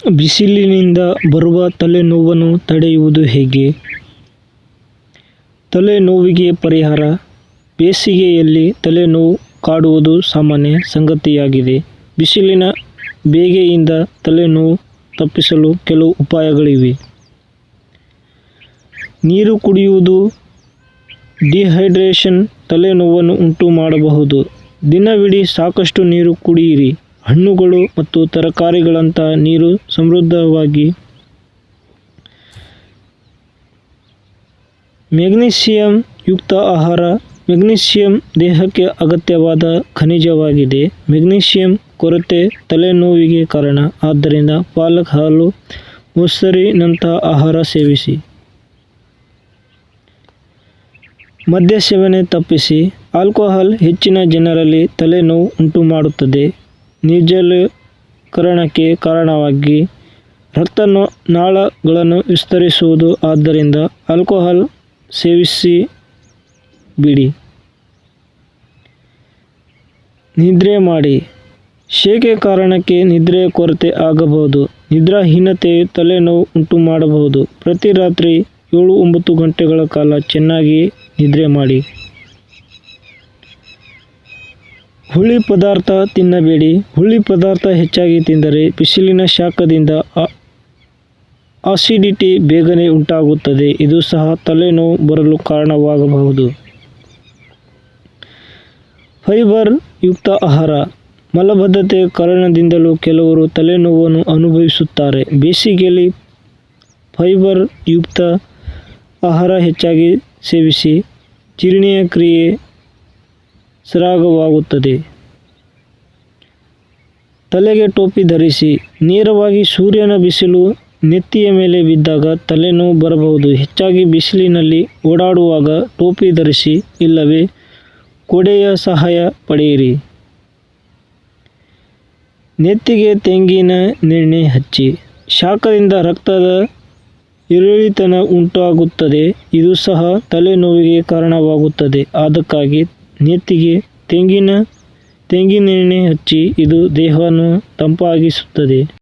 ಬಿಸಿಲಿನಿಂದ ಬರುವ ತಲೆನೋವನ್ನು ತಡೆಯುವುದು ಹೇಗೆ? ತಲೆನೋವಿಗೆ ಪರಿಹಾರ. ಬೇಸಿಗೆಯಲ್ಲಿ ತಲೆನೋವು ಕಾಡುವುದು ಸಾಮಾನ್ಯ ಸಂಗತಿಯಾಗಿದೆ. ಬಿಸಿಲಿನ ಬೇಗೆಯಿಂದ ತಲೆನೋವು ತಪ್ಪಿಸಲು ಕೆಲವು ಉಪಾಯಗಳಿವೆ. ನೀರು ಕುಡಿಯುವುದು. ಡಿಹೈಡ್ರೇಷನ್ ತಲೆನೋವನ್ನು ಉಂಟು ಮಾಡಬಹುದು. ದಿನವಿಡೀ ಸಾಕಷ್ಟು ನೀರು ಕುಡಿಯಿರಿ. ಹಣ್ಣುಗಳು ಮತ್ತು ತರಕಾರಿಗಳಂತಹ ನೀರು ಸಮೃದ್ಧವಾಗಿ. ಮೆಗ್ನೀಷಿಯಂ ಯುಕ್ತ ಆಹಾರ. ಮೆಗ್ನೀಷಿಯಂ ದೇಹಕ್ಕೆ ಅಗತ್ಯವಾದ ಖನಿಜವಾಗಿದೆ. ಮೆಗ್ನೀಷಿಯಂ ಕೊರತೆ ತಲೆನೋವಿಗೆ ಕಾರಣ. ಆದ್ದರಿಂದ ಪಾಲಕ್, ಹಾಲು, ಮೊಸರಿನಂತಹ ಆಹಾರ ಸೇವಿಸಿ. ಮದ್ಯ ಸೇವನೆ ತಪ್ಪಿಸಿ. ಆಲ್ಕೋಹಾಲ್ ಹೆಚ್ಚಿನ ಜನರಲ್ಲಿ ತಲೆನೋವು ಉಂಟುಮಾಡುತ್ತದೆ. ನಿರ್ಜಲೀಕರಣಕ್ಕೆ ಕಾರಣವಾಗಿ ರಕ್ತನಾಳಗಳನ್ನು ವಿಸ್ತರಿಸುವುದು. ಆದ್ದರಿಂದ ಆಲ್ಕೋಹಾಲ್ ಸೇವಿಸಬೇಡಿ. ನಿದ್ರೆ ಮಾಡಿ. ಶೆಕೆ ಕಾರಣಕ್ಕೆ ನಿದ್ರೆಯ ಕೊರತೆ ಆಗಬಹುದು. ನಿದ್ರಾಹೀನತೆಯು ತಲೆನೋವು ಉಂಟುಮಾಡಬಹುದು. ಪ್ರತಿ ರಾತ್ರಿ 7-9 ಗಂಟೆಗಳ ಕಾಲ ಚೆನ್ನಾಗಿ ನಿದ್ರೆ ಮಾಡಿ. ಹುಳಿ ಪದಾರ್ಥ ತಿನ್ನಬೇಡಿ. ಹುಳಿ ಪದಾರ್ಥ ಹೆಚ್ಚಾಗಿ ತಿಂದರೆ ಬಿಸಿಲಿನ ಶಾಖದಿಂದ ಅಸಿಡಿಟಿ ಬೇಗನೆ ಉಂಟಾಗುತ್ತದೆ. ಇದು ಸಹ ತಲೆನೋವು ಬರಲು ಕಾರಣವಾಗಬಹುದು. ಫೈಬರ್ ಯುಕ್ತ ಆಹಾರ. ಮಲಬದ್ಧತೆಯ ಕಾರಣದಿಂದಲೂ ಕೆಲವರು ತಲೆನೋವನ್ನು ಅನುಭವಿಸುತ್ತಾರೆ. ಬೇಸಿಗೆಯಲ್ಲಿ ಫೈಬರ್ ಯುಕ್ತ ಆಹಾರ ಹೆಚ್ಚಾಗಿ ಸೇವಿಸಿ. ಜೀರ್ಣ ಕ್ರಿಯೆ ಸರಾಗವಾಗುತ್ತದೆ. ತಲೆಗೆ ಟೋಪಿ ಧರಿಸಿ. ನೇರವಾಗಿ ಸೂರ್ಯನ ಬಿಸಿಲು ನೆತ್ತಿಯ ಮೇಲೆ ಬಿದ್ದಾಗ ತಲೆನೋವು ಬರಬಹುದು. ಹೆಚ್ಚಾಗಿ ಬಿಸಿಲಿನಲ್ಲಿ ಓಡಾಡುವಾಗ ಟೋಪಿ ಧರಿಸಿ, ಇಲ್ಲವೇ ಕೊಡೆಯ ಸಹಾಯ ಪಡೆಯಿರಿ. ನೆತ್ತಿಗೆ ತೆಂಗಿನೆಣ್ಣೆ ಹಚ್ಚಿ. ಶಾಖದಿಂದ ರಕ್ತದ ಏರಿಳಿತ ಉಂಟಾಗುತ್ತದೆ. ಇದು ಸಹ ತಲೆನೋವಿಗೆ ಕಾರಣವಾಗುತ್ತದೆ. ಅದಕ್ಕಾಗಿ ನೆತ್ತಿಗೆ ತೆಂಗಿನೆಣ್ಣೆ ಹಚ್ಚಿ. ಇದು ದೇಹವನ್ನು ತಂಪಾಗಿಸುತ್ತದೆ.